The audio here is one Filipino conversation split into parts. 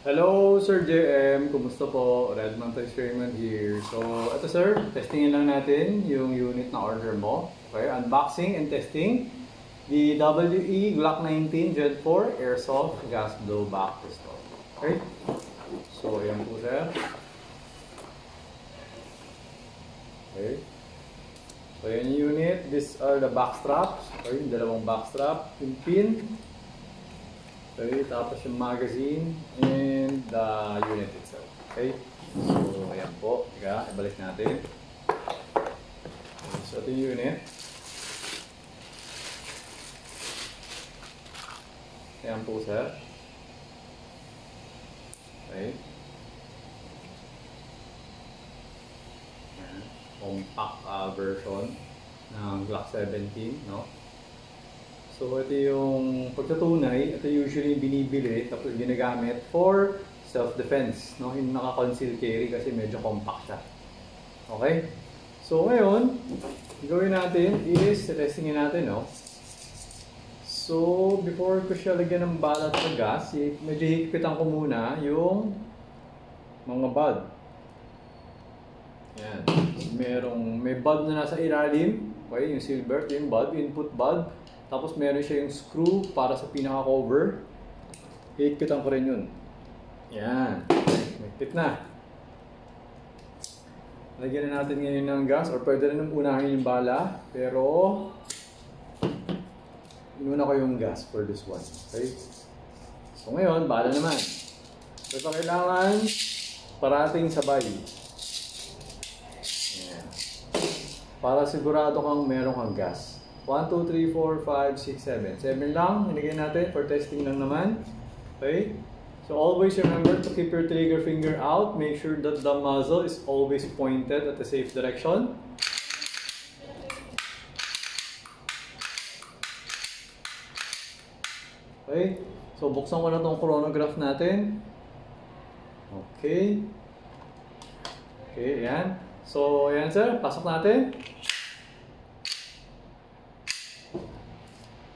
Hello, Sir JM. Kumusta po? Redmond Experiment here. So, ito sir, testingin lang natin yung unit na order mo. Okay, unboxing and testing. The WE Glock 19 Gen 4 Airsoft Gas Blowback Pistol. Okay? So, ayan po sir. Okay. So, ayan yung unit. These are the back straps. Okay, yung dalawang back strap. Yung pin. Okay, tapos yung magazine and the unit itself. Okay, so ayan po. Teka, ibalik natin. Okay, so ito yung unit. Ayan po sir. Okay. Ayan. Compact version ng Glock 17, no? So ito yung pagtatunay, ito usually binibili tapos ginagamit for self-defense, no? Yung naka-conceal carry kasi medyo compact siya. Okay? So ngayon, gawin natin is testingin natin, no? So before ko siya lagyan ng balat sa gas, medyo higpitan ko muna yung mga bulb. Yan. May bulb na nasa ilalim, okay? Yung silver, yung bulb, input bulb. Tapos meron siya yung screw para sa pinaka-cover. Higpitan ko rin yun. Yan. Higpit na. Lagyan na natin ngayon ng gas or pwede rin unahin yung bala. Pero inuna ko yung gas for this one. Okay? So ngayon, bala naman. So kailangan parating sabay. Yan. Para sigurado kang meron kang gas. 1, 2, 3, 4, 5, 6, 7. 7 lang, nilagay natin for testing lang naman. Okay? So always remember to keep your trigger finger out. Make sure that the muzzle is always pointed at the safe direction. Okay? So buksan ko na itong chronograph natin. Okay. Okay, ayan. So ayan sir, pasok natin.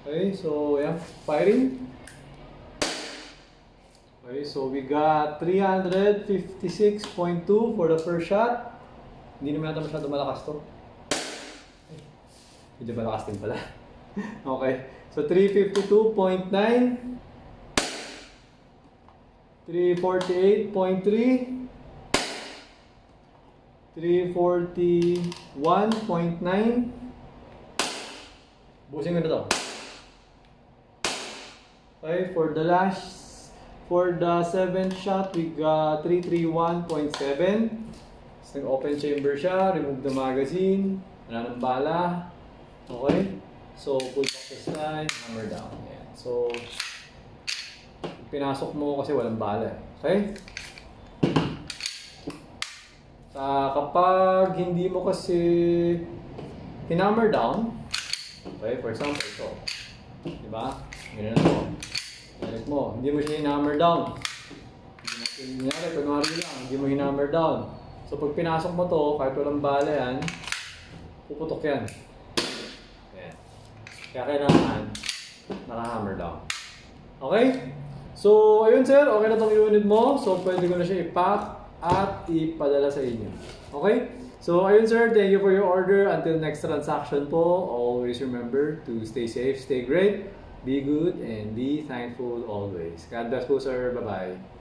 Okay, so yeah, firing. Okay, so we got 356.2 for the first shot. Hindi naman natin masyado malakas to. Medyo malakas din pala. Okay, so 352.9, 348.3, 341.9. Busin ko na to. Okay, for the 7th shot, we got 331.7. So, nag-open chamber siya, remove the magazine, wala ng bala. Okay, so pull back the slide, hammer down. Ayan. So, pinasok mo kasi walang bala. Okay? Kapag hindi mo kasi hinammer down, okay, for example, ito. Diba? Ganyan na ito. Balik mo, hindi mo siya hinammer down. Kunwari lang, hindi mo hinammer down. So pag pinasok mo to, kahit walang bala yan, puputok yan. Ayan. Kaya kailangan naka-hammer down. Okay? So, ayun sir, okay na itong unit mo. So pwede ko na siya i-pack at ipadala sa inyo. Okay? So ayun sir, thank you for your order. Until next transaction po, always remember to stay safe, stay great. Be good and be thankful always. God bless po sir. Bye-bye.